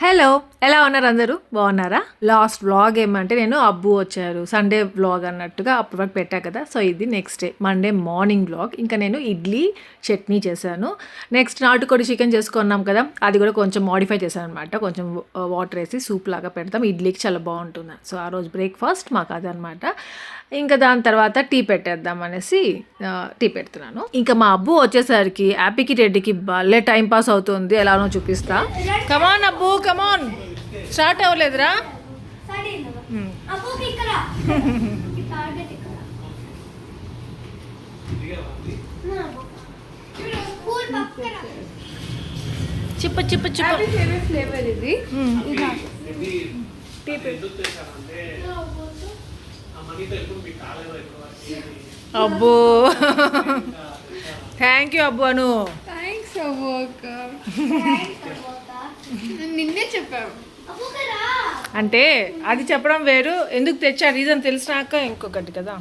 Hello, ఎలా ఉన్నారు అందరూ? బాగున్నారా? లాస్ట్ వ్లాగ్ ఏమంటే నేను అబ్బు వచ్చారు సండే వ్లాగ్ అన్నట్టుగా అప్పటి వరకు పెట్టా కదా. సో ఇది next day Monday morning vlog. ఇంకా నేను ఇడ్లీ చట్నీ చేశాను. నెక్స్ట్ నాటుకోడి చికెన్ చేసుకున్నాం కదా, అది కూడా కొంచెం మోడిఫై చేశాను అనమాట. కొంచెం వాటర్ వేసి సూప్ లాగా పెడతాం, ఇడ్లీకి చాలా బాగుంటుంది. సో ఆ రోజు బ్రేక్ఫాస్ట్ మాకు అదనమాట. ఇంకా దాని తర్వాత టీ పెట్టేద్దాం అనేసి టీ పెడుతున్నాను. ఇంకా మా అబ్బు వచ్చేసరికి హ్యాపీకి రెడ్డికి భలే టైం పాస్ అవుతుంది. ఎలానో చూపిస్తా. కమాన్ అబ్బు, కమాన్. స్టార్ట్ అవ్వలేదురా? చిప్ప చిప్ప చిప్ప ఫ్లేవర్ ఇది. అబ్బో thank you Abbu Anu. Thanks అవ్వ అక్క, నిన్నే చెప్పావు. అంటే అది చెప్పడం వేరు, ఎందుకు తెచ్చా రీజన్ తెలిసినాక ఇంకొకటి కదా.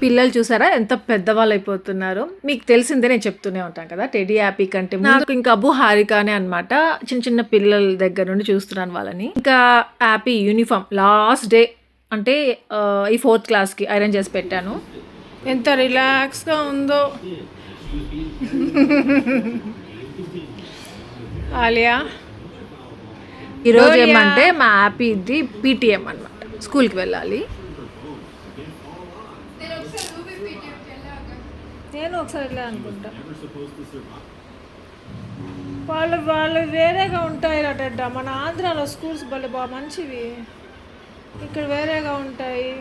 పిల్లలు చూసారా ఎంత పెద్దవాళ్ళు అయిపోతున్నారు. మీకు తెలిసిందే, నేను చెప్తూనే ఉంటాను కదా, టెడీ హ్యాపీ కంటే నాకు ఇంకా అబ్బు హారికానే అనమాట. చిన్న చిన్న పిల్లల దగ్గర నుండి చూస్తున్నాను వాళ్ళని. ఇంకా హ్యాపీ యూనిఫామ్ లాస్ట్ డే అంటే ఈ 4th క్లాస్కి ఐరన్ చేసి పెట్టాను. ఎంత రిలాక్స్గా ఉందో. ఆలియా ఈరోజు ఏమంటే మా హ్యాపీది పీటీఎం అనమాట, స్కూల్కి వెళ్ళాలి. నేను ఒకసారి వెళ్ళా అనుకుంటా. వాళ్ళు వేరేగా ఉంటాయి అట. మన ఆంధ్రాలో స్కూల్స్ భలే బాగా మంచివి, ఇక్కడ వేరేగా ఉంటాయి.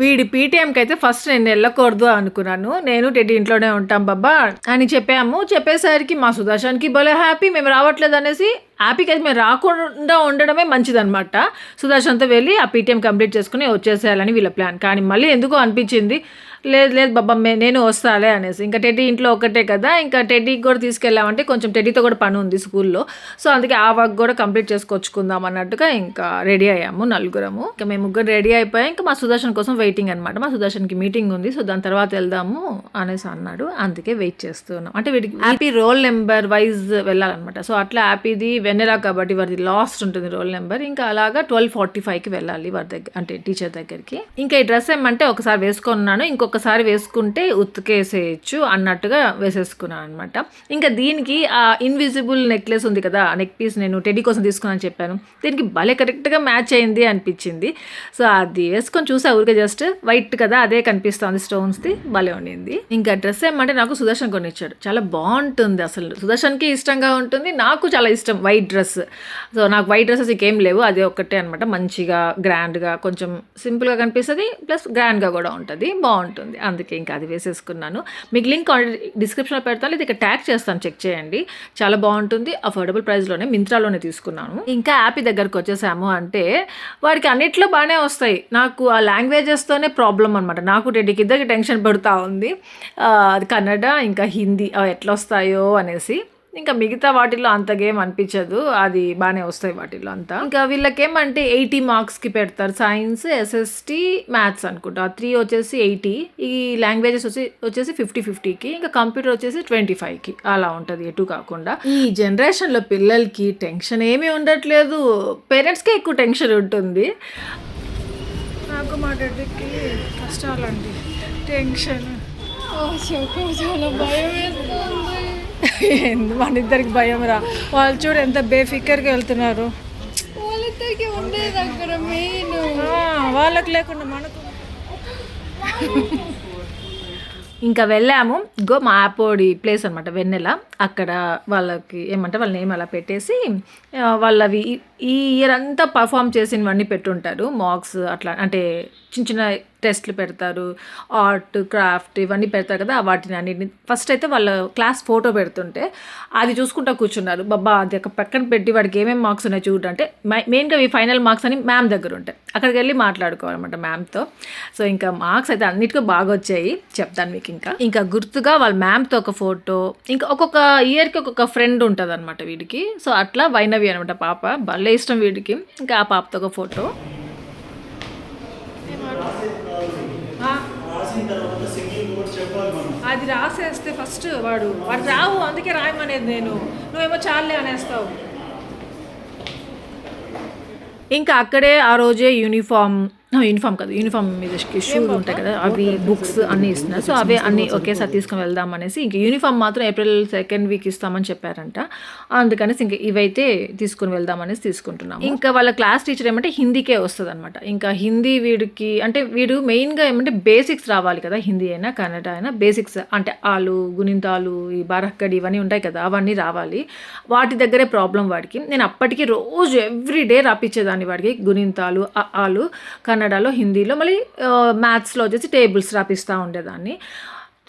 వీడి పీటీఎంకి అయితే ఫస్ట్ నేను వెళ్ళకూడదు అనుకున్నాను. నేను టెడ్డీ ఇంట్లోనే ఉంటాం బాబా అని చెప్పేసరికి మా సుదర్శన్కి భలే హ్యాపీ, మేము రావట్లేదు అనేసి. హ్యాపీకి అయితే మేము రాకుండా ఉండడమే మంచిదనమాట. సుదర్శన్తో వెళ్ళి ఆ పీటీఎం కంప్లీట్ చేసుకుని వచ్చేసేయాలని వీళ్ళ ప్లాన్. కానీ మళ్ళీ ఎందుకో అనిపించింది, లేదు బాబా నేను వస్తాలే అనేసి. ఇంకా టెడ్డీ ఇంట్లో ఒక్కటే కదా, ఇంకా టెడ్డీకి కూడా తీసుకెళ్ళామంటే కొంచెం టెడ్డీతో కూడా పని ఉంది స్కూల్లో. సో అందుకే ఆ వర్క్ కూడా కంప్లీట్ చేసుకొచ్చుకుందాం అన్నట్టుగా ఇంకా రెడీ అయ్యాము నలుగురము. ఇంకా మేము ముగ్గురు రెడీ అయిపోయాం. ఇంకా మా సుదర్శన్ కోసం వెయిటింగ్ అనమాట. మా సుదర్శన్కి మీటింగ్ ఉంది, సో దాని తర్వాత వెళ్దాము అనేసి అన్నాడు. అందుకే వెయిట్ చేస్తున్నాం. అంటే వీడికి హ్యాపీ రోల్ నెంబర్ వైజ్ వెళ్ళాలన్నమాట. సో అట్లా హ్యాపీది వెన్నెలా కాబట్టి వారిది లాస్ట్ ఉంటుంది రోల్ నెంబర్. ఇంకా అలాగా 12:45కి వెళ్ళాలి వారి దగ్గర, అంటే టీచర్ దగ్గరికి. ఇంకా ఈ డ్రెస్ ఏమంటే ఒకసారి వేసుకున్నాను, ఇంకొకసారి వేసుకుంటే ఉతికేసేయచ్చు అన్నట్టుగా వేసేసుకున్నాను అనమాట. ఇంకా దీనికి ఆ ఇన్విజిబుల్ నెక్లెస్ ఉంది కదా, నెక్ పీస్ నేను టెడ్డీ కోసం తీసుకున్నాను చెప్పాను, దీనికి భలే కరెక్ట్గా మ్యాచ్ అయింది అనిపించింది. సో అది వేసుకొని చూసా ఊరికే, జస్ట్ వైట్ కదా అదే కనిపిస్తుంది స్టోన్స్ది, భలే ఉండింది. ఇంకా డ్రెస్ ఏమంటే నాకు సుదర్శన్ కొనిచ్చాడు, చాలా బాగుంటుంది. అసలు సుదర్శన్కి ఇష్టంగా ఉంటుంది, నాకు చాలా ఇష్టం వైట్ డ్రెస్. సో నాకు వైట్ డ్రెస్సెస్ ఇంకేం లేవు, అదే ఒక్కటే అనమాట. మంచిగా గ్రాండ్గా, కొంచెం సింపుల్గా కనిపిస్తుంది, ప్లస్ గ్రాండ్గా కూడా ఉంటుంది, బాగుంటుంది. అందుకే ఇంకా అది వేసేసుకున్నాను. మీకు లింక్ డిస్క్రిప్షన్లో పెడతాను, ఇది ఇక్కడ ట్యాగ్ చేస్తాను, చెక్ చేయండి. చాలా బాగుంటుంది, అఫోర్డబుల్ ప్రైస్లోనే, మింత్రాలోనే తీసుకున్నాను. ఇంకా యాపీ దగ్గరకు వచ్చేసాము అంటే వాడికి అన్నిట్లో బాగానే వస్తాయి, నాకు ఆ లాంగ్వేజెస్తోనే ప్రాబ్లం అనమాట. నాకు టెడ్డీకి ఇద్దరికి టెన్షన్ పడుతూ ఉంది, అది కన్నడ ఇంకా హిందీ అవి ఎట్లా వస్తాయో అనేసి. ఇంకా మిగతా వాటిల్లో అంతగేం అనిపించదు, అది బాగానే వస్తాయి వాటిల్లో అంతా. ఇంకా వీళ్ళకేమంటే 80 మార్క్స్కి పెడతారు, సైన్స్, ఎస్ఎస్టీ, మ్యాథ్స్ అనుకుంటా. 3 వచ్చేసి 80, ఈ లాంగ్వేజెస్ వచ్చేసి 50-50కి, ఇంకా కంప్యూటర్ వచ్చేసి 25కి, అలా ఉంటుంది ఎటు కాకుండా. ఈ జనరేషన్లో పిల్లలకి టెన్షన్ ఏమీ ఉండట్లేదు, పేరెంట్స్కే ఎక్కువ టెన్షన్ ఉంటుంది. నాకు మా డాడీకి కష్టాలండి, టెన్షన్, చాలా భయం వేస్తుంది. మన ఇద్దరికి భయం రా, వాళ్ళు చూడు ఎంత బేఫికర్గా వెళ్తున్నారు. వాళ్ళిద్దరికి ఉండే దగ్గర మెయిన్, వాళ్ళకి లేకుండా మనకు. ఇంకా వెళ్ళాము, మా ఆపోడి ప్లేస్ అనమాట వెన్నెల. అక్కడ వాళ్ళకి ఏమంటే వాళ్ళ నేమ్ అలా పెట్టేసి వాళ్ళవి ఈ ఇయర్ అంతా పర్ఫామ్ చేసినవన్నీ పెట్టుంటారు. మార్క్స్ అట్లా అంటే చిన్న చిన్న టెస్ట్లు పెడతారు. ఆర్ట్, క్రాఫ్ట్ ఇవన్నీ పెడతారు కదా! వాటిని అన్నిటిని ఫస్ట్ అయితే వాళ్ళ క్లాస్ ఫోటో పెడుతుంటే అది చూసుకుంటా కూర్చున్నారు. బాబా అది ఒక పక్కన పెట్టి వాడికి ఏమేమి మార్క్స్ ఉన్నాయి చూడు అంటే మెయిన్‌గా ఈ ఫైనల్ మార్క్స్ అని మ్యామ్ దగ్గర ఉంటాయి. అక్కడికి వెళ్ళి మాట్లాడుకోవాలన్నమాట మ్యామ్‌తో. సో ఇంకా మార్క్స్ అయితే అన్నిటికీ బాగా వచ్చాయి. చెప్తాను మీకు ఇంకా గుర్తుగా వాళ్ళ మ్యామ్‌తో ఒక ఫోటో, ఇంకా ఒక్కొక్క ఇయర్‌కి ఒక్కొక్క ఫ్రెండ్ ఉంటదనమాట వీడికి. సో అట్లా వైనవి అనమాట పాప. భలే ఇష్టం వీడికి. ఇంకా ఆ పాపతో ఒక ఫోటో. అది రాసేస్తే ఫస్ట్ వాడు రావు, అందుకే రాయమనేది నేను. నువ్వేమో చాలే అనేస్తావు. ఇంకా అక్కడే ఆ రోజే యూనిఫామ్ కాదు, యూనిఫామ్ మీద షూలు ఉంటాయి కదా, అవి బుక్స్ అన్నీ ఇస్తున్నారు. సో అవే అన్నీ ఒకేసారి తీసుకుని వెళ్దాం అనేసి, ఇంక యూనిఫామ్ మాత్రం ఏప్రిల్ 2nd వీక్ ఇస్తామని చెప్పారంట. అందుకనేసి ఇంక ఇవైతే తీసుకుని వెళ్దాం అనేసి తీసుకుంటున్నాం. ఇంకా వాళ్ళ క్లాస్ టీచర్ ఏమంటే హిందీకే వస్తుంది అనమాట. ఇంకా హిందీ వీడికి అంటే వీడు మెయిన్గా ఏమంటే బేసిక్స్ రావాలి కదా, హిందీ అయినా కన్నడ అయినా బేసిక్స్ అంటే ఆలు, గుణింతాలు, ఈ బారక్కడి ఇవన్నీ ఉంటాయి కదా, అవన్నీ రావాలి. వాటి దగ్గరే ప్రాబ్లం వాడికి. నేను అప్పటికి రోజు ఎవ్రీడే రాపించేదాన్ని వాడికి గుణింతాలు, ఆలు కన్నడలో, హిందీలో, మళ్ళీ మ్యాథ్స్లో వచ్చేసి టేబుల్స్ రాపిస్తూ ఉండేదాన్ని.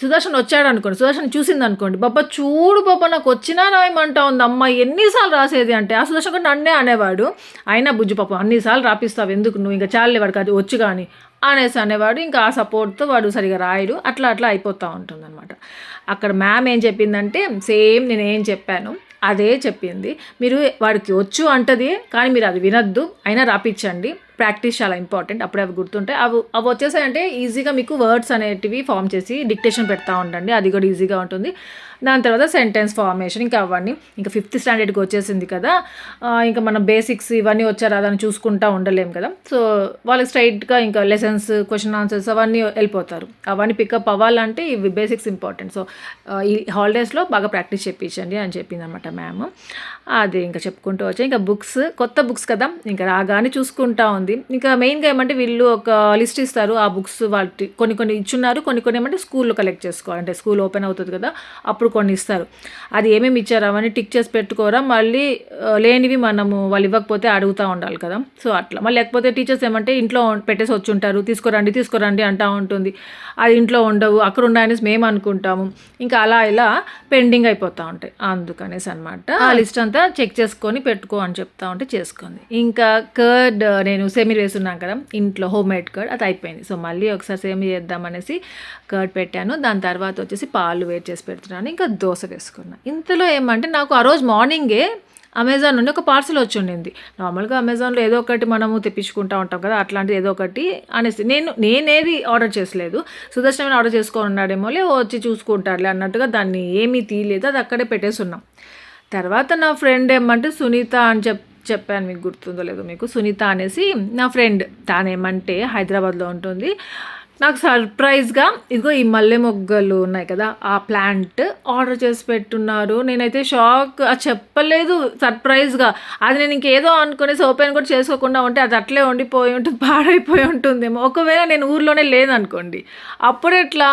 సుదర్శన్ వచ్చాడు అనుకోండి, సుదర్శన్ చూసింది అనుకోండి, బాబా చూడు బాబా నాకు వచ్చినా రాయమంటా ఉంది అమ్మ, ఎన్నిసార్లు రాసేది అంటే ఆ సుదర్శన్ కూడా నన్నే అనేవాడు. అయినా బుజ్జి పాపం అన్నిసార్లు రాపిస్తావు ఎందుకు, నువ్వు ఇంకా చాలే వాడికి అది వచ్చు కానీ అనేసి అనేవాడు. ఇంకా ఆ సపోర్ట్తో వాడు సరిగా రాయడు. అట్లా అయిపోతూ ఉంటుంది అనమాట. అక్కడ మ్యామ్ ఏం చెప్పిందంటే సేమ్ నేను ఏం చెప్పాను అదే చెప్పింది. మీరు వాడికి వచ్చు అంటది కానీ మీరు అది వినొద్దు, అయినా రాపించండి. ప్రాక్టీస్ చాలా ఇంపార్టెంట్, అప్పుడే అవి గుర్తుంటాయి. అవి వచ్చేసాయంటే ఈజీగా మీకు వర్డ్స్ అనేటివి ఫామ్ చేసి డిక్టేషన్ పెడతా ఉండండి, అది కూడా ఈజీగా ఉంటుంది. దాని తర్వాత సెంటెన్స్ ఫార్మేషన్, ఇంకా అవన్నీ ఇంకా 5th స్టాండర్డ్కి వచ్చేసింది కదా, ఇంకా మన బేసిక్స్ ఇవన్నీ వచ్చారా దాన్ని చూసుకుంటూ ఉండలేం కదా. సో వాళ్ళకి స్ట్రైట్గా ఇంకా లెసన్స్, క్వశ్చన్ ఆన్సర్స్ అవన్నీ వెళ్ళిపోతారు. అవన్నీ పికప్ అవ్వాలంటే ఇవి బేసిక్స్ ఇంపార్టెంట్. సో ఈ హాలిడేస్లో బాగా ప్రాక్టీస్ చేయించండి అని చెప్పింది అనమాట మ్యామ్. అది ఇంకా చెప్పుకుంటూ వచ్చాయి. ఇంకా బుక్స్, కొత్త బుక్స్ కదా, ఇంకా రాగానే చూసుకుంటా ఉంది. ఇంకా మెయిన్గా ఏమంటే వీళ్ళు ఒక లిస్ట్ ఇస్తారు, ఆ బుక్స్ వాటి కొన్ని ఇచ్చున్నారు, కొన్ని ఏమంటే స్కూల్లో కలెక్ట్ చేసుకోవాలి. అంటే స్కూల్ ఓపెన్ అవుతుంది కదా అప్పుడు కొన్ని ఇస్తారు. అది ఏమేమి ఇచ్చారు అవన్నీ టిక్ చేసి పెట్టుకోరా, మళ్ళీ లేనివి మనము వాళ్ళు ఇవ్వకపోతే అడుగుతూ ఉండాలి కదా. సో అట్లా మళ్ళీ లేకపోతే టీచర్స్ ఏమంటే ఇంట్లో పెట్టేసి వచ్చి ఉంటారు, తీసుకురండి అంటూ ఉంటుంది. అది ఇంట్లో ఉండవు, అక్కడ ఉన్నాయనేసి మేము అనుకుంటాము. ఇంకా ఇలా పెండింగ్ అయిపోతూ ఉంటాయి. అందుకనేసి అనమాట ఆ లిస్ట్ అంతా చెక్ చేసుకొని పెట్టుకో అని చెప్తా ఉంటే చేసుకుంది. ఇంకా కర్డ్ నేను సెమీ వేసున్నాను కదా ఇంట్లో, హోమ్ మేడ్ కర్డ్, అది అయిపోయింది. సో మళ్ళీ ఒకసారి సెమీ చేద్దామనేసి కర్డ్ పెట్టాను. దాని తర్వాత వచ్చేసి పాలు వేడి చేసి పెడుతున్నాను. ఇంకా దోశ వేసుకున్నాను. ఇంతలో ఏమంటే నాకు ఆ రోజు మార్నింగే అమెజాన్ నుండి ఒక పార్సల్ వచ్చి ఉండింది. నార్మల్గా అమెజాన్లో ఏదో ఒకటి మనము తెప్పించుకుంటూ ఉంటాం కదా, అట్లాంటిది ఏదో ఒకటి అనేసి నేనేది ఆర్డర్ చేసలేదు. సుదర్శన్ ఆర్డర్ చేసుకొని ఉన్నాడేమోలే, వచ్చి చూసుకుంటాడులే అన్నట్టుగా దాన్ని ఏమీ తీయలేదు, అది అక్కడే పెట్టేసి ఉన్నాం. తర్వాత నా ఫ్రెండ్ ఏమంటే సునీత అని చెప్పాను, మీకు గుర్తుందో లేదో మీకు, సునీత అనేసి నా ఫ్రెండ్. తానేమంటే హైదరాబాద్లో ఉంటుంది. నాకు సర్ప్రైజ్గా ఇదిగో ఈ మల్లె మొగ్గలు ఉన్నాయి కదా ఆ ప్లాంట్ ఆర్డర్ చేసి పెట్టున్నారు. నేనైతే షాక్, అది చెప్పలేదు సర్ప్రైజ్గా. అది నేను ఇంకేదో అనుకునేసి ఓపెన్ కూడా చేసుకోకుండా ఉంటే అది అట్లే ఉండిపోయి ఉంటుంది, పాడైపోయి ఉంటుందేమో. ఒకవేళ నేను ఊర్లోనే లేదనుకోండి, అప్పుడు ఎట్లా?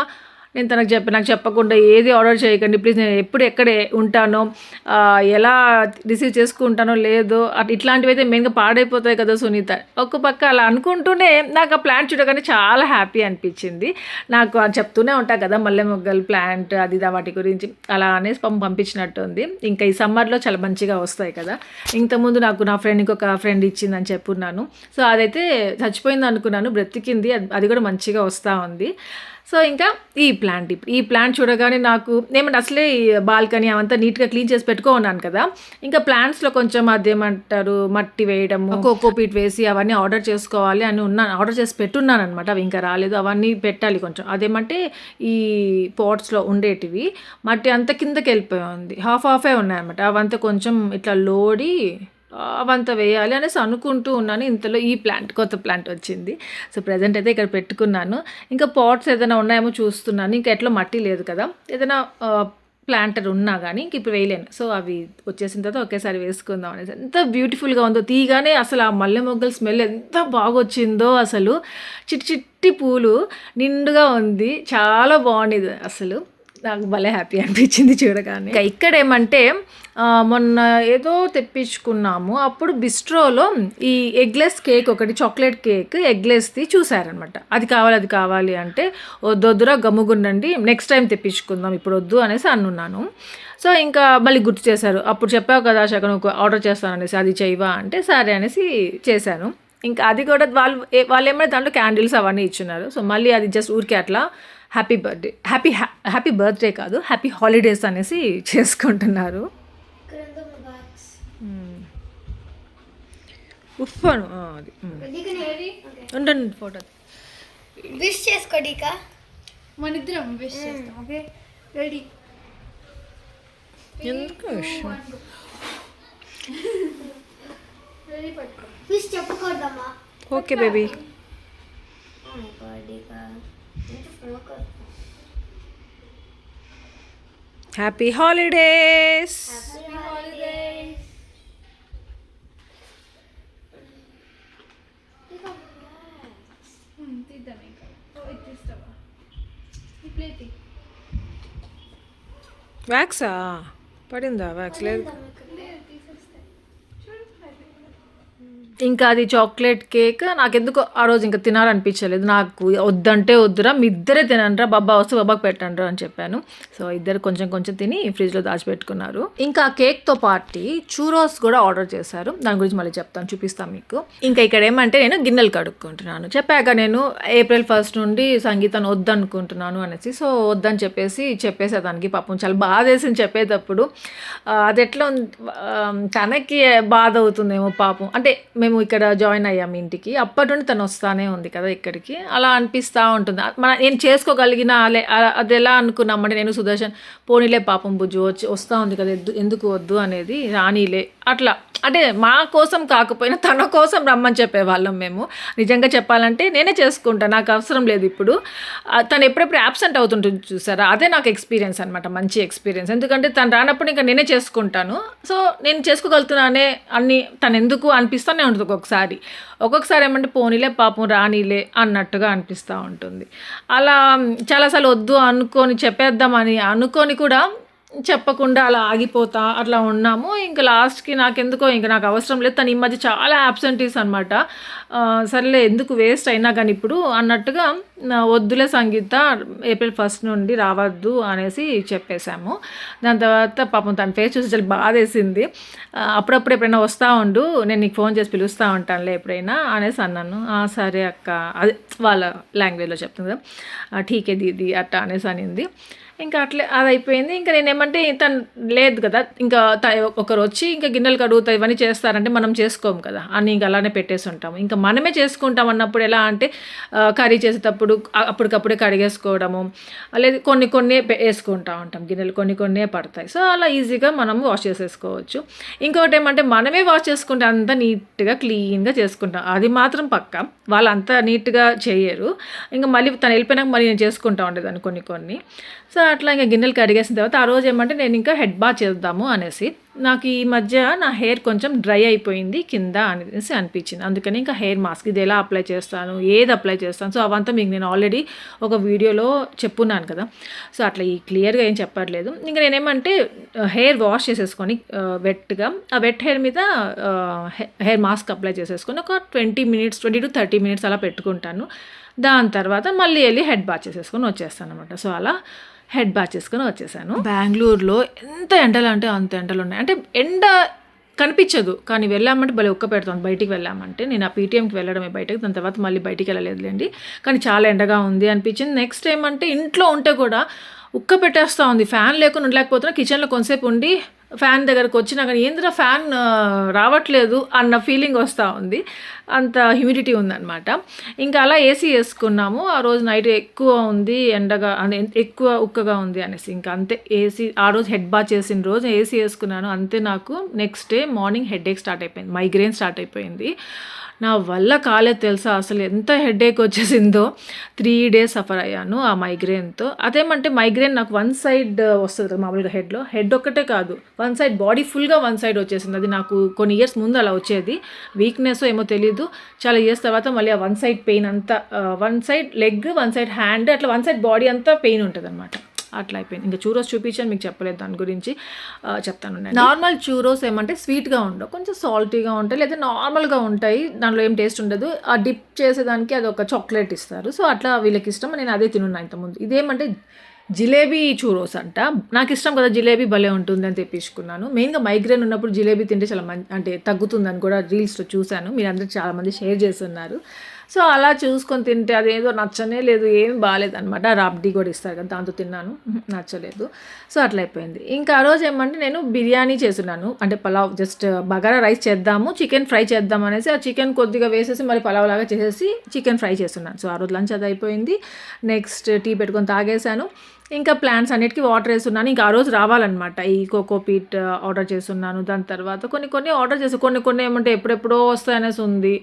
నేను నాకు చెప్పకుండా ఏది ఆర్డర్ చేయకండి ప్లీజ్, నేను ఎప్పుడు ఎక్కడే ఉంటానో, ఎలా రిసీవ్ చేసుకుంటానో లేదో ఇట్లాంటివి అయితే మెయిన్గా పాడైపోతాయి కదా సునీత. ఒక పక్క అలా అనుకుంటూనే నాకు ఆ ప్లాంట్ చూడగానే చాలా హ్యాపీ అనిపించింది. నాకు చెప్తూనే ఉంటా కదా మల్లె మొగ్గలు ప్లాంట్ అది వాటి గురించి, అలా అనేసి పంపించినట్టుంది. ఇంకా ఈ సమ్మర్లో చాలా మంచిగా వస్తాయి కదా. ఇంతకుముందు నాకు నా ఫ్రెండ్ ఇంకొక ఫ్రెండ్ ఇచ్చిందని చెప్పున్నాను. సో అదైతే చచ్చిపోయింది అనుకున్నాను, బ్రతికింది, అది కూడా మంచిగా వస్తూ ఉంది. సో ఇంకా ఈ ప్లాంట్ చూడగానే నాకు ఏమంటే అసలే బాల్కనీ అవంతా నీట్గా క్లీన్ చేసి పెట్టుకున్నాను కదా, ఇంకా ప్లాంట్స్లో కొంచెం అదేమంటారు మట్టి వేయడము, కోకోపీట్ వేసి అవన్నీ ఆర్డర్ చేసుకోవాలి అని ఆర్డర్ చేసి పెట్టున్నాను అనమాట. అవి ఇంకా రాలేదు, అవన్నీ పెట్టాలి కొంచెం. అదేమంటే ఈ పాట్స్లో ఉండేటివి మట్టి అంత కిందకి వెళ్ళిపోయింది, హాఫే ఉన్నాయన్నమాట. అవంతా కొంచెం ఇట్లా లోడి అవంతా వేయాలి అనేసి అనుకుంటూ ఉన్నాను. ఇంతలో ఈ కొత్త ప్లాంట్ వచ్చింది. సో ప్రజెంట్ అయితే ఇక్కడ పెట్టుకున్నాను. ఇంకా పాట్స్ ఏదైనా ఉన్నాయేమో చూస్తున్నాను. ఇంకా ఎట్లా మట్టి లేదు కదా, ఏదైనా ప్లాంటర్ ఉన్నా కానీ ఇంక ఇప్పుడు వేయలేను. సో అవి వచ్చేసిన తర్వాత ఒకేసారి వేసుకుందాం అనేసి. ఎంత బ్యూటిఫుల్గా ఉందో, తీయగానే అసలు ఆ మల్లె మొగ్గల స్మెల్ ఎంత బాగా వచ్చిందో, అసలు చిట్టి పూలు నిండుగా ఉంది, చాలా బాగుండేది అసలు. నాకు భలే హ్యాపీ అనిపించింది చూడగానే. ఇంకా ఇక్కడ ఏమంటే మొన్న ఏదో తెప్పించుకున్నాము, అప్పుడు బిస్ట్రోలో ఈ ఎగ్లెస్ కేక్ ఒకటి, చాక్లెట్ కేక్ ఎగ్లెస్ది చూసారనమాట. అది కావాలి అంటే వద్దొద్దురా గమ్ముగుండండి, నెక్స్ట్ టైం తెప్పించుకుందాం, ఇప్పుడు వద్దు అనేసి అన్నాను. సో ఇంకా మళ్ళీ గుర్తు చేశారు, అప్పుడు చెప్పావు కదా శక నువ్వు ఆర్డర్ చేస్తాననేసి, అది చేయవా అంటే సరే అనేసి చేశాను. ఇంకా అది కూడా వాళ్ళు ఏమైనా దాంట్లో క్యాండిల్స్ అవన్నీ ఇచ్చున్నారు. సో మళ్ళీ అది జస్ట్ ఊరికే అట్లా హ్యాపీ బర్త్డే కాదు, హ్యాపీ హాలిడేస్ అనేసి చేసుకుంటున్నారు. ఉఫ్ఫను అది ఉండండి ఫోటో విష్ చేసుకోండి, ఇక మన ఇద్దరం విష్ చేస్తాం. Okay ready? ఎందుకు విష్ చెప్పుకోద్దామా? Okay baby. Happy holidays. వ్యాక్సా పడిందా? వ్యాక్స్ లేదు. ఇంకా అది చాక్లెట్ కేక్ నాకెందుకో ఆ రోజు ఇంకా తినాలనిపించలేదు. నాకు వద్దంటే వద్దురా, మీ ఇద్దరే తినండిరా, బాబా వస్తే బాబాకి పెట్టండి అని చెప్పాను. సో ఇద్దరు కొంచెం కొంచెం తిని ఫ్రిడ్జ్లో దాచిపెట్టుకున్నారు. ఇంకా కేక్తో పాటు చూరోస్ కూడా ఆర్డర్ చేశారు, దాని గురించి మళ్ళీ చెప్తాను, చూపిస్తాను మీకు. ఇంకా ఇక్కడ ఏమంటే నేను గిన్నెలు కడుక్కుంటున్నాను. చెప్పాక నేను April 1 నుండి సంగీతాన్ని వద్దనుకుంటున్నాను అనేసి. సో వద్దని చెప్పేసేదానికి పాపం చాలా బాధ వేసింది చెప్పేటప్పుడు. అది ఎట్లా తనకి బాధ అవుతుందేమో పాపం. అంటే మేము ఇక్కడ జాయిన్ అయ్యాము ఇంటికి, అప్పటి నుండి తను వస్తానే ఉంది కదా ఇక్కడికి, అలా అనిపిస్తూ ఉంటుంది. నేను చేసుకోగలిగిన అది ఎలా అనుకున్నామంటే, నేను సుదర్శన్ పోనీలే పాపం బుజ్జు వస్తూ ఉంది కదా, ఎందుకు వద్దు అనేది, రానీలే అట్లా. అంటే మా కోసం కాకపోయినా తన కోసం రమ్మని చెప్పేవాళ్ళం మేము. నిజంగా చెప్పాలంటే నేనే చేసుకుంటాను, నాకు అవసరం లేదు. ఇప్పుడు తను ఎప్పుడెప్పుడు యాబ్సెంట్ అవుతుంటుంది చూసారా, అదే నాకు ఎక్స్పీరియన్స్ అనమాట, మంచి ఎక్స్పీరియన్స్. ఎందుకంటే తను రానప్పుడు ఇంకా నేనే చేసుకుంటాను. సో నేను చేసుకోగలుగుతున్నానే అన్ని తను ఎందుకు అనిపిస్తూనే ఉంటుంది. ఒక్కొక్కసారి ఏమంటే పోనీలే పాపం రానీలే అన్నట్టుగా అనిపిస్తూ ఉంటుంది. అలా చాలాసార్లు వద్దు చెప్పేద్దామని అనుకొని కూడా చెప్పకుండా అలా ఆగిపోతా అట్లా ఉన్నాము. ఇంకా లాస్ట్కి నాకు అవసరం లేదు, తను ఈ మధ్య చాలా యాబ్సెంటీస్ అనమాట. సర్లే ఎందుకు వేస్ట్ అయినా కానీ ఇప్పుడు అన్నట్టుగా వద్దులే సంగీత, April 1 నుండి రావద్దు అనేసి చెప్పేశాము. దాని తర్వాత పాపం తన ఫేస్ చూసి చాలా బాధేసింది. అప్పుడప్పుడు ఎప్పుడైనా వస్తూ ఉండు, నేను నీకు ఫోన్ చేసి పిలుస్తూ ఉంటానులే ఎప్పుడైనా అనేసి అన్నాను. సరే అక్క, అదే వాళ్ళ లాంగ్వేజ్లో చెప్తుంది కదా, ఠీకే దీది అట్టా అనేసి అనింది. ఇంకా అట్లే అది అయిపోయింది. ఇంకా నేనేమంటే తను లేదు కదా, ఇంకా ఒకరు వచ్చి ఇంకా గిన్నెలు కడుగుతా ఇవన్నీ చేస్తారంటే మనం చేసుకోము కదా, అన్నీ ఇంకా అలానే పెట్టేసి ఉంటాము. ఇంకా మనమే చేసుకుంటాం అన్నప్పుడు ఎలా అంటే కర్రీ చేసేటప్పుడు అప్పటికప్పుడే కడిగేసుకోవడము, లేదు కొన్ని వేసుకుంటూ ఉంటాం గిన్నెలు, కొన్ని పడతాయి. సో అలా ఈజీగా మనము వాష్ చేసేసుకోవచ్చు. ఇంకొకటి ఏమంటే మనమే వాష్ చేసుకుంటే అంతా నీట్గా క్లీన్గా చేసుకుంటాం, అది మాత్రం పక్కా. వాళ్ళు అంతా నీట్గా చేయరు. ఇంకా మళ్ళీ తను వెళ్ళిపోయినాక మళ్ళీ నేను చేసుకుంటా ఉండేదాన్ని కొన్ని. సో అట్లా ఇంకా గిన్నెలు కడిగేసిన తర్వాత ఆ రోజు ఏమంటే నేను ఇంకా హెడ్ బాత్ చేద్దాము అనేసి, నాకు ఈ మధ్య నా హెయిర్ కొంచెం డ్రై అయిపోయింది కింద అనేసి అనిపించింది. అందుకని ఇంకా హెయిర్ మాస్క్ ఇది ఎలా అప్లై చేస్తాను, ఏది అప్లై చేస్తాను, సో అవంతా మీకు నేను ఆల్రెడీ ఒక వీడియోలో చెప్పున్నాను కదా. సో అట్లా ఈ క్లియర్గా ఏం చెప్పట్లేదు. ఇంకా నేనేమంటే హెయిర్ వాష్ చేసేసుకొని వెట్గా ఆ వెట్ హెయిర్ మీద హెయిర్ మాస్క్ అప్లై చేసేసుకొని ఒక 20 to 30 minutes అలా పెట్టుకుంటాను. దాని తర్వాత మళ్ళీ వెళ్ళి హెడ్ బాత్ చేసేసుకొని వచ్చేస్తాను అనమాట. సో అలా హెడ్ బాత్ చేసుకొని వచ్చేసాను. బెంగళూరులో ఎంత ఎండలు అంటే అంత ఎండలు ఉన్నాయి. అంటే ఎండ కనిపించదు, కానీ వెళ్ళామంటే భలే ఉక్క పెడతాను. బయటికి వెళ్ళామంటే నేను ఆ పీటీఎంకి వెళ్ళడమే బయటకు, దాని తర్వాత మళ్ళీ బయటికి వెళ్ళలేదులేండి. కానీ చాలా ఎండగా ఉంది అనిపించింది. నెక్స్ట్ ఏమంటే ఇంట్లో ఉంటే కూడా ఉక్క పెట్టేస్తూ ఉంది, ఫ్యాన్ లేకుండా ఉండలేకపోతున్నా. కిచెన్లో కొంతసేపు ఉండి ఫ్యాన్ దగ్గరకు వచ్చినా కానీ ఏందిరా ఫ్యాన్ రావట్లేదు అన్న ఫీలింగ్ వస్తూ ఉంది, అంత హ్యూమిడిటీ ఉందన్నమాట. ఇంకా అలా ఏసీ వేసుకున్నాము. ఆ రోజు నైట్ ఎక్కువ ఉంది ఎండగా, ఎక్కువ ఉక్కగా ఉంది అనేసి ఇంకా అంతే ఏసీ. ఆ రోజు హెడ్ బాత్ చేసిన రోజు ఏసీ వేసుకున్నాను అంతే. నాకు next day morning headache start అయిపోయింది, మైగ్రేన్ స్టార్ట్ అయిపోయింది. నా వల్ల కాలేదు తెలుసా, అసలు ఎంత హెడేక్ వచ్చేసిందో. 3 days సఫర్ అయ్యాను ఆ మైగ్రేన్తో. అదేమంటే మైగ్రేన్ నాకు వన్ సైడ్ వస్తుంది కదా మామూలుగా హెడ్ ఒక్కటే కాదు, వన్ సైడ్ బాడీ ఫుల్గా వన్ సైడ్ వచ్చేసింది. అది నాకు కొన్ని ఇయర్స్ ముందు అలా వచ్చేది, వీక్నెస్ ఏమో తెలీదు. చాలా ఇయర్స్ తర్వాత మళ్ళీ ఆ వన్ సైడ్ పెయిన్ అంతా, one side leg, one side hand, అట్లా వన్ సైడ్ బాడీ అంతా పెయిన్ ఉంటుంది అనమాట. అట్లా అయిపోయింది. ఇంకా చూరోస్ చూపించాను, మీకు చెప్పలేదు దాని గురించి, చెప్తాను. నార్మల్ చూరోస్ ఏమంటే స్వీట్గా ఉండవు, కొంచెం సాల్టీగా ఉంటాయి, లేదా నార్మల్గా ఉంటాయి, దాంట్లో ఏం టేస్ట్ ఉండదు. ఆ డిప్ చేసేదానికి అది ఒక చాక్లెట్ ఇస్తారు. సో అట్లా వీళ్ళకి ఇష్టం, నేను అదే తినున్నా ఇంతకుముందు. ఇదేమంటే జిలేబీ చూరోస్ అంట, నాకు ఇష్టం కదా జిలేబీ, భలే ఉంటుంది అని తెప్పించుకున్నాను. మెయిన్గా మైగ్రేన్ ఉన్నప్పుడు జిలేబీ తింటే చాలా అంటే తగ్గుతుందని కూడా రీల్స్లో చూశాను, మీరు అందరూ చాలామంది షేర్ చేస్తున్నారు. సో అలా చూసుకొని తింటే అదేదో నచ్చనే లేదు, ఏం బాగాలేదనమాట. రాబ్డీ కూడా ఇస్తారు కదా, దాంతో తిన్నాను, నచ్చలేదు. సో అట్లా అయిపోయింది. ఇంకా ఆ రోజు ఏమంటే నేను బిర్యానీ చేస్తున్నాను, అంటే పలావ్, జస్ట్ బగారా రైస్ చేద్దాము, చికెన్ ఫ్రై చేద్దాం అనేసి ఆ చికెన్ కొద్దిగా వేసేసి మరి పలావ్ లాగా చేసేసి చికెన్ ఫ్రై చేస్తున్నాను. సో ఆ రోజు లంచ్ అది అయిపోయింది. నెక్స్ట్ టీ పెట్టుకొని తాగేశాను. ఇంకా ప్లాంట్స్ అన్నిటికీ వాటర్ వేస్తున్నాను. ఇంకా ఆ రోజు రావాలన్నమాట. ఈ కోకోపీట్ ఆర్డర్ చేస్తున్నాను. దాని తర్వాత కొన్ని ఆర్డర్ చేసి కొన్ని ఏమంటే ఎప్పుడెప్పుడో వస్తాయనేసి ఉంది.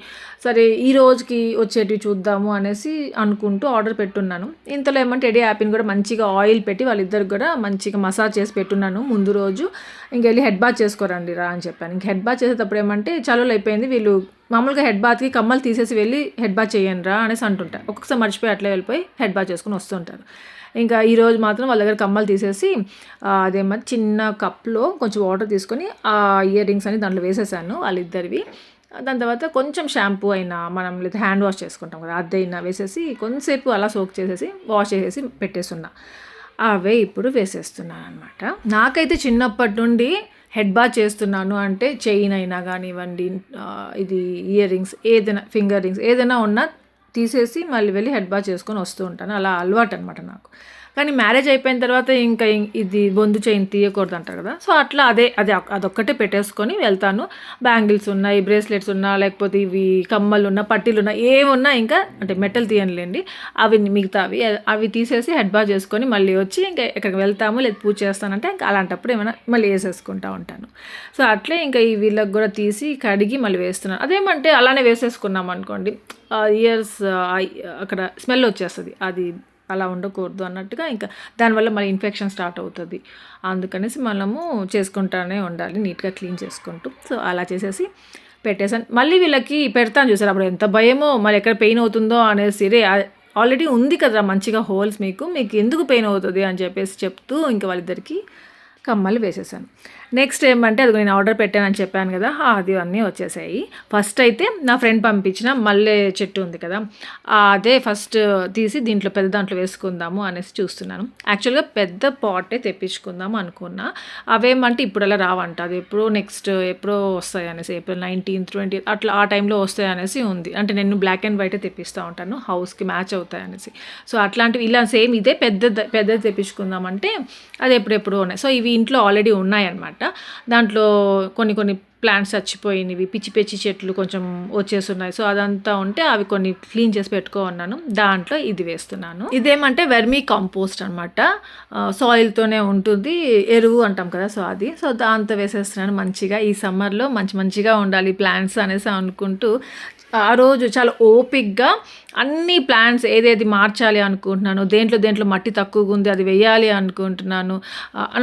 సరే ఈ రోజుకి వచ్చేటివి చూద్దాము అనేసి అనుకుంటూ ఆర్డర్ పెట్టున్నాను. ఇంతలో ఏమంటే టెడీ యాపిని కూడా మంచిగా ఆయిల్ పెట్టి వాళ్ళిద్దరికి కూడా మంచిగా మసాజ్ చేసి పెట్టున్నాను ముందు రోజు. ఇంకెళ్ళి హెడ్ బాత్ చేసుకోరండి రా అని చెప్పాను. ఇంక హెడ్ బాత్ చేసేటప్పుడు ఏమంటే చలులు అయిపోయింది, వీళ్ళు మామూలుగా హెడ్ బాత్కి కమ్మలు తీసేసి వెళ్ళి హెడ్ బాత్ చేయండి రా అనేసి అంటుంటారు. ఒక్కొక్కసారి మర్చిపోయి అట్లే వెళ్ళిపోయి హెడ్ బాత్ చేసుకుని వస్తుంటారు. ఇంకా ఈరోజు మాత్రం వాళ్ళ దగ్గర కమ్మలు తీసేసి అదేమో చిన్న కప్లో కొంచెం వాటర్ తీసుకొని ఆ ఇయర్ రింగ్స్ అని దాంట్లో వేసేసాను వాళ్ళిద్దరివి. దాని తర్వాత కొంచెం షాంపూ అయినా, మనం లేదా హ్యాండ్ వాష్ చేసుకుంటాం కదా, అదైనా వేసేసి కొంతసేపు అలా సోక్ చేసేసి వాష్ చేసేసి పెట్టేస్తున్నా. అవే ఇప్పుడు వేసేస్తున్నాను అనమాట. నాకైతే చిన్నప్పటి నుండి హెడ్ బాత్ చేస్తున్నాను అంటే చైన్ అయినా కానివ్వండి, ఇది ఇయర్ రింగ్స్ ఏదైనా, ఫింగర్ రింగ్స్ ఏదైనా ఉన్నా తీసేసి మళ్ళీ వెళ్ళి హెడ్ బాత్ చేసుకొని వస్తూ ఉంటాను. అలా అలవాటు అనమాట నాకు. కానీ మ్యారేజ్ అయిపోయిన తర్వాత ఇంకా ఇది బొందు చైన్ తీయకూడదు అంటారు కదా, సో అట్లా అదొక్కటే పెట్టేసుకొని వెళ్తాను. బ్యాంగిల్స్ ఉన్నాయి, బ్రేస్లెట్స్ ఉన్నా, లేకపోతే ఇవి కమ్మలు ఉన్నా, పట్టీలు ఉన్నా, ఏమున్నా ఇంకా అంటే మెటల్ తీయనులేండి, అవి మిగతావి అవి తీసేసి హెడ్ బాత్ చేసుకొని మళ్ళీ వచ్చి ఇంకా ఎక్కడికి వెళ్తాము లేదా పూజ చేస్తానంటే ఇంకా అలాంటప్పుడు ఏమైనా మళ్ళీ వేసేసుకుంటూ ఉంటాను. సో అట్లే ఇంకా ఈ వీళ్ళకి కూడా తీసి కడిగి మళ్ళీ వేస్తున్నాను. అదేమంటే అలానే వేసేసుకున్నాం అనుకోండి, ఇయర్స్ అక్కడ స్మెల్ వచ్చేస్తుంది, అది అలా ఉండకూడదు అన్నట్టుగా. ఇంకా దానివల్ల మళ్ళీ ఇన్ఫెక్షన్ స్టార్ట్ అవుతుంది, అందుకనేసి మనము చేసుకుంటానే ఉండాలి, నీట్గా క్లీన్ చేసుకుంటూ. సో అలా చేసేసి పెట్టేసాను. మళ్ళీ వీళ్ళకి పెడతాను చూసారు, అప్పుడు ఎంత భయమో, మళ్ళీ ఎక్కడ పెయిన్ అవుతుందో అనేసి, రే ఆల్రెడీ ఉంది కదా మంచిగా హోల్స్, మీకు ఎందుకు పెయిన్ అవుతుంది అని చెప్పేసి చెప్తూ ఇంకా వాళ్ళిద్దరికి కమ్మలు వేసేసాను. నెక్స్ట్ ఏమంటే అది నేను ఆర్డర్ పెట్టానని చెప్పాను కదా, అది అన్నీ వచ్చేసాయి. ఫస్ట్ అయితే నా ఫ్రెండ్ పంపించిన మల్లె చెట్టు ఉంది కదా, అదే ఫస్ట్ తీసి దీంట్లో పెద్ద దాంట్లో వేసుకుందాము అనేసి చూస్తున్నాను. యాక్చువల్గా పెద్ద పాటే తెప్పించుకుందాము అనుకున్నా, అవేమంటే ఇప్పుడు అలా రావంట, అది ఎప్పుడో వస్తాయి అనేసి, April 19th 20th అట్లా ఆ టైంలో వస్తాయి అనేసి ఉంది. అంటే నేను బ్లాక్ అండ్ వైటే తెప్పిస్తూ ఉంటాను, హౌస్కి మ్యాచ్ అవుతాయి అనేసి. సో అట్లాంటివి ఇలా సేమ్ ఇదే పెద్దది తెప్పించుకుందామంటే అది ఎప్పుడెప్పుడు ఉన్నాయి. సో ఇవి ఇంట్లో ఆల్రెడీ ఉన్నాయన్నమాట. దాంట్లో కొన్ని ప్లాంట్స్ చచ్చిపోయినవి, పిచ్చి చెట్లు కొంచెం వచ్చేస్తున్నాయి. సో అదంతా ఉంటే అవి కొన్ని క్లీన్ చేసి పెట్టుకున్నాను, దాంట్లో ఇది వేస్తున్నాను. ఇదేమంటే వెర్మీ కంపోస్ట్ అనమాట, సాయిల్తోనే ఉంటుంది, ఎరువు అంటాం కదా, సో దాంతో వేసేస్తున్నాను. మంచిగా ఈ సమ్మర్లో మంచిగా ఉండాలి ప్లాంట్స్ అనేసి అనుకుంటూ ఆ రోజు చాలా ఓపిక్గా అన్ని ప్లాంట్స్ ఏదేది మార్చాలి అనుకుంటున్నాను, దేంట్లో మట్టి తక్కువగా ఉంది అది వేయాలి అనుకుంటున్నాను.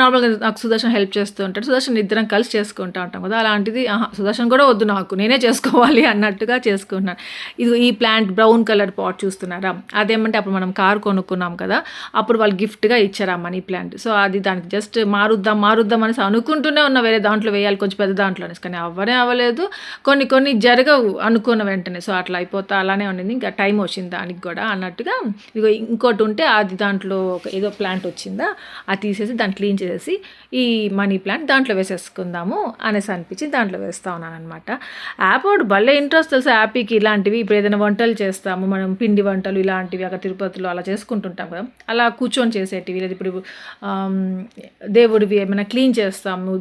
నార్మల్గా నాకు సుదర్శన్ హెల్ప్ చేస్తూ ఉంటాడు, సుదర్శన్ ఇద్దరం కలిసి చేసుకుంటూ ఉంటాం కదా, అలాంటిది సుదర్శన్ కూడా వద్దు, నాకు నేనే చేసుకోవాలి అన్నట్టుగా చేసుకుంటున్నాను. ఇది ఈ ప్లాంట్ బ్రౌన్ కలర్ పాట్ చూస్తున్నారా, అదేమంటే అప్పుడు మనం కారు కొనుక్కున్నాం కదా, అప్పుడు వాళ్ళు గిఫ్ట్గా ఇచ్చారు ఆ మనీ ప్లాంట్. సో అది దానికి జస్ట్ మారుద్దాం అనేసి అనుకుంటూనే ఉన్న, వేరే దాంట్లో వేయాలి కొంచెం పెద్ద దాంట్లో అనేసి, కానీ అవ్వలేదు, కొన్ని జరగవు అనుకున్న వెంటనే. సో అట్లా అయిపోతా అలానే ఉండింది. ఇంకా టైం వచ్చింది దానికి కూడా అన్నట్టుగా, ఇదిగో ఇంకోటి ఉంటే అది దాంట్లో ఏదో ప్లాంట్ వచ్చిందా, అది తీసేసి దాన్ని క్లీన్ చేసేసి ఈ మనీ ప్లాంట్ దాంట్లో వేసేసుకుందాము అనేసి అనిపించి దాంట్లో వేస్తూ ఉన్నాను అనమాట. యాప్ ఒకటి భలే ఇంట్రెస్ట్ తెలుసా యాపీకి, ఇలాంటివి ఇప్పుడు ఏదైనా వంటలు చేస్తాము మనం, పిండి వంటలు ఇలాంటివి అక్కడ తిరుపతిలో అలా చేసుకుంటుంటాం కదా, అలా కూర్చొని చేసేటివి, లేదా ఇప్పుడు దేవుడివి ఏమైనా క్లీన్ చేస్తాము,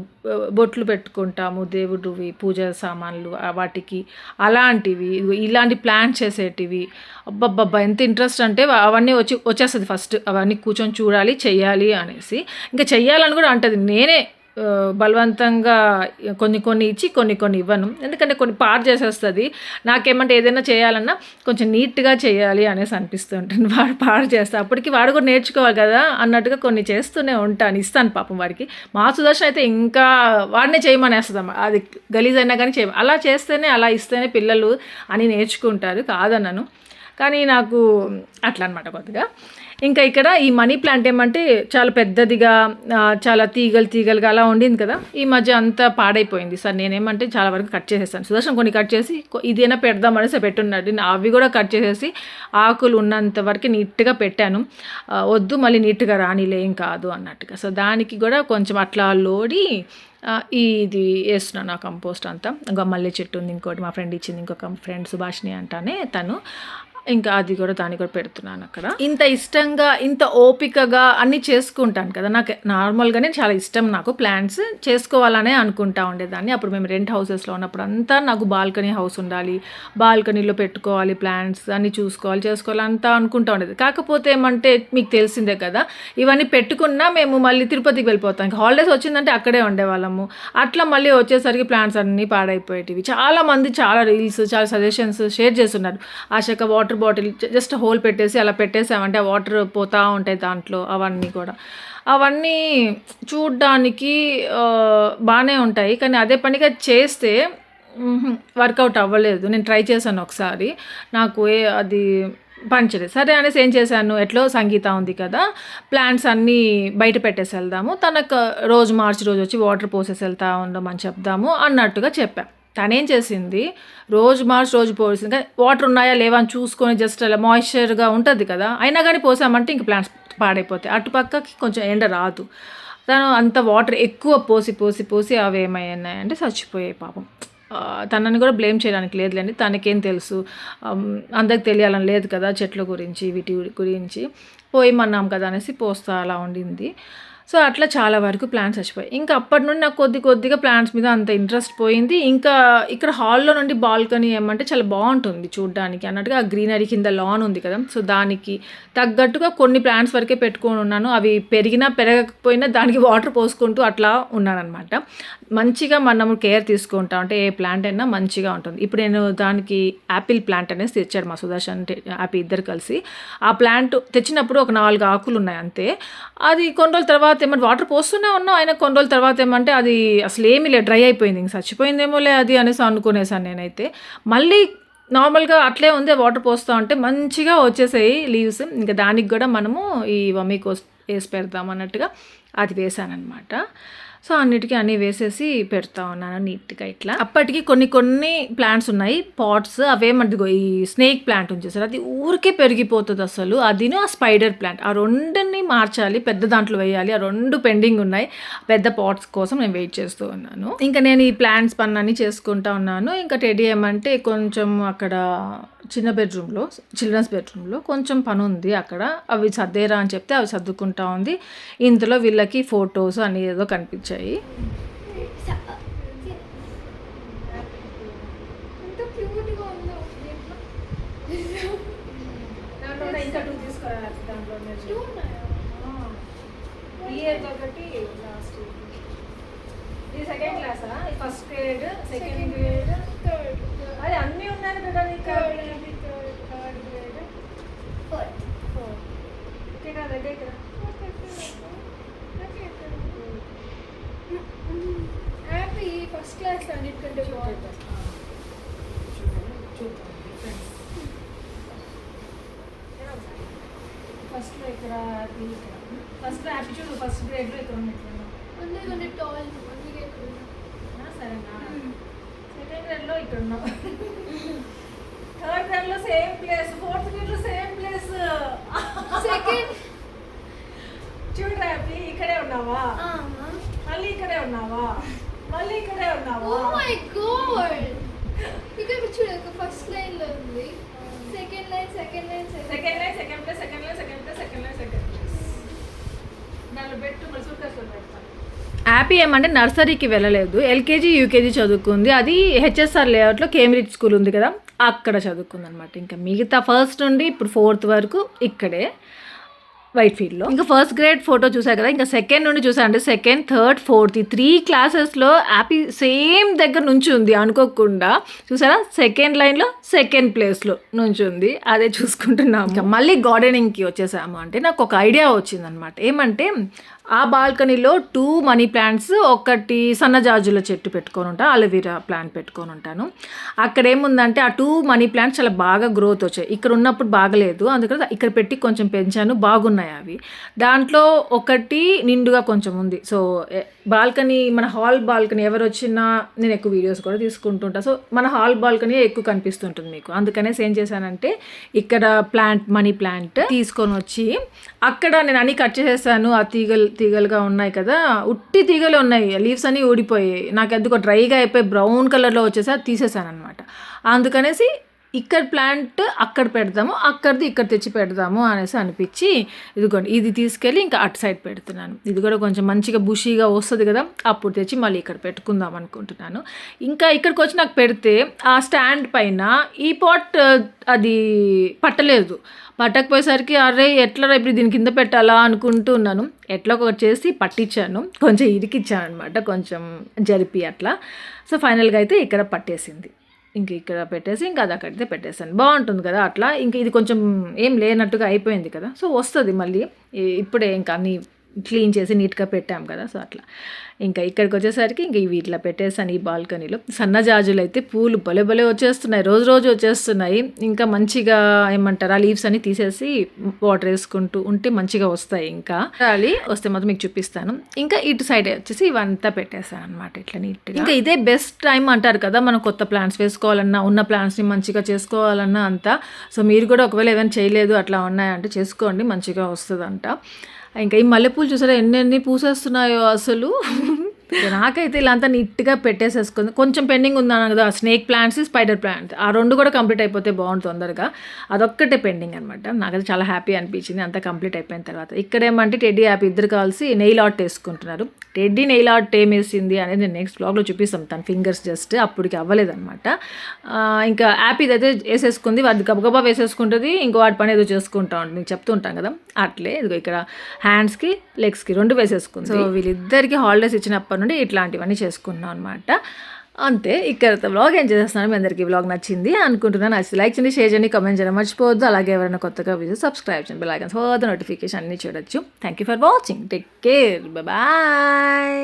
బొట్లు పెట్టుకుంటాము దేవుడివి, పూజ సామాన్లు వాటికి, అలాంటివి ఇలాంటి ప్లాన్ చేసేటివి, అబ్బబ్బబ్బా ఎంత ఇంట్రెస్ట్ అంటే అవన్నీ వచ్చేస్తుంది ఫస్ట్, అవన్నీ కూర్చొని చూడాలి చెయ్యాలి అనేసి. ఇంకా చెయ్యాలని కూడా అంటది, నేనే బలవంతంగా కొన్ని ఇచ్చి కొన్ని ఇవ్వను, ఎందుకంటే కొన్ని పాడు చేసేస్తుంది. నాకేమంటే ఏదైనా చేయాలన్నా కొంచెం నీట్గా చేయాలి అనేసి అనిపిస్తూ ఉంటుంది, వాడు పాడు చేస్తా, అప్పటికి వాడు కూడా నేర్చుకోవాలి కదా అన్నట్టుగా కొన్ని చేస్తూనే ఉంటాను, ఇస్తాను పాపం వాడికి. మా సుదర్శన్ అయితే ఇంకా వాడినే చేయమనేస్తుందమ్మా, అది గలీజ్ అయినా కానీ అలా చేస్తేనే, అలా ఇస్తేనే పిల్లలు అని నేర్చుకుంటారు, కాదన్నాను. కానీ నాకు అట్లా అనమాట కొద్దిగా. ఇంకా ఇక్కడ ఈ మనీ ప్లాంట్ ఏమంటే చాలా పెద్దదిగా చాలా తీగలుగా అలా ఉండింది కదా, ఈ మధ్య అంతా పాడైపోయింది సార్. నేనేమంటే చాలా వరకు కట్ చేసేసాను. సుదర్శన్ కొన్ని కట్ చేసి ఇదైనా పెడదాం అనేసి పెట్టున్నాడు. అవి కూడా కట్ చేసేసి ఆకులు ఉన్నంత వరకు నీట్గా పెట్టాను. వద్దు మళ్ళీ నీట్గా రానిలే ఏం కాదు అన్నట్టుగా. సో దానికి కూడా కొంచెం అట్లా లోడి ఇది వేస్తున్నాను ఆ కంపోస్ట్ అంతా. ఇంకా మల్లె చెట్టు ఉంది ఇంకోటి, మా ఫ్రెండ్ ఇచ్చింది, ఇంకొక ఫ్రెండ్ సుభాషిణి అంటానే తను, ఇంకా అది కూడా దాన్ని కూడా పెడుతున్నాను అక్కడ. ఇంత ఇష్టంగా ఇంత ఓపికగా అన్నీ చేసుకుంటాను కదా, నాకు నార్మల్గానే చాలా ఇష్టం నాకు ప్లాంట్స్ చేసుకోవాలనే అనుకుంటా ఉండేదాన్ని. అప్పుడు మేము రెంట్ హౌసెస్లో ఉన్నప్పుడు అంతా నాకు బాల్కనీ హౌస్ ఉండాలి, బాల్కనీలో పెట్టుకోవాలి ప్లాంట్స్ అన్నీ చేసుకోవాలి అంతా అనుకుంటా ఉండేది. కాకపోతే ఏమంటే మీకు తెలిసిందే కదా, ఇవన్నీ పెట్టుకున్నా మేము మళ్ళీ తిరుపతికి వెళ్ళిపోతాం. ఇంకా హాలిడేస్ వచ్చిందంటే అక్కడే ఉండేవాళ్ళము. అట్లా మళ్ళీ వచ్చేసరికి ప్లాంట్స్ అన్నీ పాడైపోయేటివి. చాలామంది చాలా రీల్స్ చాలా సజెషన్స్ షేర్ చేస్తున్నారు. ఆశక వాటర్ బాటిల్ జస్ట్ హోల్ పెట్టేసి అలా పెట్టేసామంటే ఆ వాటర్ పోతూ ఉంటాయి దాంట్లో. అవన్నీ చూడ్డానికి బాగానే ఉంటాయి, కానీ అదే పనిగా చేస్తే వర్కౌట్ అవ్వలేదు. నేను ట్రై చేశాను ఒకసారి, నాకు అది పనిచేయలేదు. సరే అనేసి ఏం చేశాను, ఎట్లో సంగీత ఉంది కదా, ప్లాంట్స్ అన్నీ బయట పెట్టేసి వెళ్దాము, తనకు రోజు మార్చి రోజు వచ్చి వాటర్ పోసేసి వెళ్తా ఉండమని చెప్దాము అన్నట్టుగా చెప్పాను. తనేం చేసింది, రోజు మార్చి రోజు పోసింది, కానీ వాటర్ ఉన్నాయా లేవా అని చూసుకొని జస్ట్ అలా మాయిశ్చర్గా ఉంటుంది కదా, అయినా కానీ పోసామంటే ఇంక ప్లాంట్స్ పాడైపోతాయి. అటుపక్కకి కొంచెం ఎండ రాదు. తను అంత వాటర్ ఎక్కువ పోసి అవి ఏమయ్యాయంటే చచ్చిపోయాయి పాపం. తనని కూడా బ్లేమ్ చేయడానికి లేదులేండి, తనకేం తెలుసు, అందరికి తెలియాలని లేదు కదా చెట్ల గురించి వీటి గురించి. పోయమన్నాం కదా అనేసి పోస్తా అలా ఉండింది. సో అట్లా చాలా వరకు ప్లాంట్స్ చచ్చిపోయాయి. ఇంకా అప్పటి నుండి నాకు కొద్దిగా ప్లాంట్స్ మీద అంత ఇంట్రెస్ట్ పోయింది. ఇంకా ఇక్కడ హాల్లో నుండి బాల్కనీ ఏమంటే చాలా బాగుంటుంది చూడడానికి అన్నట్టుగా, ఆ గ్రీనరీ కింద లాన్ ఉంది కదా, సో దానికి తగ్గట్టుగా కొన్ని ప్లాంట్స్ వరకే పెట్టుకొని ఉన్నాను. అవి పెరిగినా పెరగకపోయినా దానికి వాటర్ పోసుకుంటూ అట్లా ఉన్నానన్నమాట. మంచిగా మనము కేర్ తీసుకుంటాం అంటే ఏ ప్లాంట్ అయినా మంచిగా ఉంటుంది. ఇప్పుడు నేను దానికి యాపిల్ ప్లాంట్ అనేసి తెచ్చాడు మా సుదర్శన్, యాపిల్ ఇద్దరు కలిసి. ఆ ప్లాంట్ తెచ్చినప్పుడు ఒక 4 ఆకులు ఉన్నాయి అంతే. అది కొన్ని రోజుల తర్వాత ఏమంటే వాటర్ పోస్తూనే ఉన్నాం, అయినా కొన్ని రోజుల తర్వాత ఏమంటే అది అసలు ఏమీ లేదు, డ్రై అయిపోయింది. ఇంక చచ్చిపోయిందేమోలే అది అనేసి అనుకునేసాను నేనైతే. మళ్ళీ నార్మల్గా అట్లే ఉంది, వాటర్ పోస్తూ ఉంటే మంచిగా వచ్చేసాయి లీవ్స్. ఇంకా దానికి కూడా మనము ఈ వమీకోస్ వేసి పెడదాం అన్నట్టుగా అది వేసానమాట. సో అన్నిటికీ అన్నీ వేసేసి పెడతా ఉన్నాను నీట్గా ఇట్లా. అప్పటికి కొన్ని ప్లాంట్స్ ఉన్నాయి పాట్స్, అవేమంటిగో ఈ స్నేక్ ప్లాంట్ ఉంచేసారు, అది ఊరికే పెరిగిపోతుంది అసలు. అదిను ఆ స్పైడర్ ప్లాంట్, ఆ రెండుని మార్చాలి, పెద్ద దాంట్లో వేయాలి. ఆ 2 పెండింగ్ ఉన్నాయి, పెద్ద పాట్స్ కోసం నేను వెయిట్ చేస్తూ ఉన్నాను. ఇంకా నేను ఈ ప్లాంట్స్ పనులన్నీ చేసుకుంటా ఉన్నాను. ఇంకా టెడ్డీ ఏమంటే కొంచెం అక్కడ చిన్న బెడ్రూమ్లో, చిల్డ్రన్స్ బెడ్రూమ్లో కొంచెం పని ఉంది అక్కడ, అవి సర్దేరా అని చెప్తే అవి సర్దుకుంటా ఉంది. ఇంతలో వీళ్ళకి ఫొటోస్ అని ఏదో కనిపించాయి. సెకండ్ క్లాసా, ఫస్ట్ గ్రేడ్, సెకండ్ గ్రేడ్, అది అన్నీ ఉన్నాయి కదా నీకు. థర్డ్ గ్రేడ్, ఇక్కడ దగ్గర హ్యాపీ ఫస్ట్ క్లాస్ అన్నిటికంటే బాగుంటుంది. ఫస్ట్లో ఇక్కడ ఫస్ట్లో హ్యాపీ చూడు, ఫస్ట్ గ్రేడ్లో ఇక్కడ అందుకని టాల్ సరేనా. సెకండ్ గ్రేడ్లో ఇక్కడ ఉన్నాం, థర్డ్ గ్రేడ్లో సేమ్ ప్లేస్, ఫోర్త్ గ్రేడ్లో సేమ్ ప్లేస్. సెకండ్ చూడు హ్యాపీ ఇక్కడే ఉన్నావా, మళ్ళీ ఇక్కడే ఉన్నావా, మళ్ళీ ఇక్కడే ఉన్నావా. ఓ మై గాడ్, ఇక్కడ చూడు ఫస్ట్ లైన్ లో ఉంది, సెకండ్ లైన్ సెకండ్ ప్లేస్ దానిలో పెట్టు మరి సూట్కేస్లో పెడతాను. హ్యాపీ ఏమంటే నర్సరీకి వెళ్ళలేదు, ఎల్కేజీ యూకేజీ చదువుకుంది. అది హెచ్ఎస్ఆర్ లేఅవుట్లో కేంబ్రిడ్జ్ స్కూల్ ఉంది కదా, అక్కడ చదువుకుంది అనమాట. ఇంకా మిగతా ఫస్ట్ నుండి ఇప్పుడు 4th వరకు ఇక్కడే. వైట్ ఫీల్డ్లో. ఇంకా ఫస్ట్ గ్రేడ్ ఫోటో చూసారు కదా, ఇంకా సెకండ్ నుండి చూసాను అంటే సెకండ్, థర్డ్, ఫోర్త్ ఈ 3 క్లాసెస్లో హ్యాపీ సేమ్ దగ్గర నుంచి ఉంది అనుకోకుండా. చూసారా, సెకండ్ లైన్లో సెకండ్ ప్లేస్లో నుంచి ఉంది. అదే చూసుకుంటున్నాము. ఇంకా మళ్ళీ గార్డెనింగ్కి వచ్చేసాము అంటే నాకు ఒక ఐడియా వచ్చిందనమాట. ఏమంటే ఆ బాల్కనీలో 2 మనీ ప్లాంట్స్, ఒకటి సన్నజాజుల చెట్టు పెట్టుకొని ఉంటాను, అలోవెరా ప్లాంట్ పెట్టుకొని ఉంటాను. అక్కడ ఏముందంటే ఆ 2 మనీ ప్లాంట్స్ చాలా బాగా గ్రోత్ వచ్చాయి. ఇక్కడ ఉన్నప్పుడు బాగలేదు, అందుకని ఇక్కడ పెట్టి కొంచెం పెంచాను, బాగున్నాయి అవి. దాంట్లో ఒకటి నిండుగా కొంచెం ఉంది. సో బాల్కనీ, మన హాల్ బాల్కనీ ఎవరు వచ్చినా నేను ఎక్కువ వీడియోస్ కూడా తీసుకుంటుంటాను. సో మన హాల్ బాల్కనీ ఎక్కువ కనిపిస్తుంటుంది మీకు. అందుకనేసి ఏం చేశానంటే ఇక్కడ మనీ ప్లాంట్ తీసుకొని వచ్చి అక్కడ నేను అన్నీ కట్ చేసేసాను. ఆ తీగలుగా ఉన్నాయి కదా, ఉట్టి తీగలు ఉన్నాయి, లీవ్స్ అన్నీ ఊడిపోయాయి. నాకు ఎందుకో డ్రైగా అయిపోయి బ్రౌన్ కలర్లో వచ్చేసి అది తీసేసాను అనమాట. అందుకనేసి ఇక్కడ ప్లాంట్ అక్కడ పెడదాము, అక్కడిది ఇక్కడ తెచ్చి పెడదాము అనేసి అనిపించి ఇదిగోండి ఇది తీసుకెళ్ళి ఇంకా అటు సైడ్ పెడుతున్నాను. ఇది కూడా కొంచెం మంచిగా బుషీగా వస్తుంది కదా, అప్పుడు తెచ్చి మళ్ళీ ఇక్కడ పెట్టుకుందాం అనుకుంటున్నాను. ఇంకా ఇక్కడికి వచ్చి నాకు పెడితే ఆ స్టాండ్ పైన ఈ పాట్ అది పట్టలేదు. పట్టకపోయేసరికి అరే ఎట్లా ఇప్పుడు దీని కింద పెట్టాలా అనుకుంటున్నాను. ఎట్లా ఒకటి చేసి పట్టించాను, కొంచెం ఇరికిచ్చాను అనమాట, కొంచెం జరిపి అట్లా. సో ఫైనల్గా అయితే ఇక్కడ పట్టేసింది. ఇంక ఇక్కడ పెట్టేసి ఇంకా అది అక్కడితే పెట్టేసాను. బాగుంటుంది కదా అట్లా. ఇంక ఇది కొంచెం ఏం లేనట్టుగా అయిపోయింది కదా, సో వస్తుంది మళ్ళీ. ఇప్పుడే ఇంకా అన్నీ క్లీన్ చేసి నీట్గా పెట్టాం కదా, సో అట్లా. ఇంకా ఇక్కడికి వచ్చేసరికి ఇంక ఇవి ఇట్లా పెట్టేసాను. ఈ బాల్కనీలో సన్నజాజులు అయితే పూలు భలే భలే వచ్చేస్తున్నాయి, రోజు వచ్చేస్తున్నాయి. ఇంకా మంచిగా ఏమంటారు, ఆ లీవ్స్ అన్ని తీసేసి వాటర్ వేసుకుంటూ ఉంటే మంచిగా వస్తాయి. ఇంకా అవి వస్తే మాత్రం మీకు చూపిస్తాను. ఇంకా ఇటు సైడ్ వచ్చేసి ఇవంతా పెట్టేసాను అనమాట ఇట్లా నీట్గా. ఇంకా ఇదే బెస్ట్ టైం అంటారు కదా, మనం కొత్త ప్లాంట్స్ వేసుకోవాలన్నా, ఉన్న ప్లాంట్స్ని మంచిగా చేసుకోవాలన్నా అంతా. సో మీరు కూడా ఒకవేళ ఏమైనా చేయలేదు అట్లా ఉన్నాయంటే చేసుకోండి, మంచిగా వస్తుందంట. ఇంకా ఈ మల్లెపూలు చూసారా ఎన్ని పూసేస్తున్నాయో అసలు. నాకైతే ఇలా అంతా నీట్గా పెట్టేసేసుకుంది. కొంచెం పెండింగ్ ఉందన్నా కదా, స్నేక్ ప్లాంట్స్, స్పైడర్ ప్లాంట్స్, ఆ 2 కూడా కంప్లీట్ అయిపోతే బాగుంటుంది తొందరగా. అదొక్కటే పెండింగ్ అనమాట. నాకైతే చాలా హ్యాపీ అనిపించింది అంతా కంప్లీట్ అయిపోయిన తర్వాత. ఇక్కడ ఏమంటే టెడ్డీ హ్యాపీ ఇద్దరు కలిసి నెయిల్ ఆర్ట్ వేసుకుంటున్నారు. టెడ్డీ నెయిల్ ఆర్ట్ ఏం వేసింది అనేది నేను నెక్స్ట్ బ్లాగ్లో చూపిస్తాం. తన ఫింగర్స్ జస్ట్ అప్పటికి అవ్వలేదన్నమాట. ఇంకా హ్యాపీ అయితే వేసేసుకుంది, వాడి గబగబా వేసేసుకుంటుంది, ఇంకో వాడి పని ఏదో చేసుకుంటా ఉంటుంది, మీకు చెప్తూ ఉంటాం కదా అట్లే. ఇదిగో ఇక్కడ హ్యాండ్స్కి లెగ్స్కి 2 వేసేసుకుంది. సో వీళ్ళిద్దరికి హాలిడేస్ ఇచ్చినప్పటి నుండి ఇట్లాంటివన్నీ చేసుకున్నాం అనమాట. అంతే. ఇక్కడ వ్లాగ్ ఏం చేస్తున్నాను, మీ అందరికీ వ్లాగ్ నచ్చింది అనుకుంటున్నాను. నచ్చితే లైక్ చేయండి, షేర్ చేయండి, కమెంట్ చేయడం మర్చిపోవద్దు. అలాగే ఎవరైనా కొత్తగా వీడియో సబ్స్క్రైబ్ చేయండి, bell icon for the notification అన్ని చూడొచ్చు. Thank you for watching, take care, bye.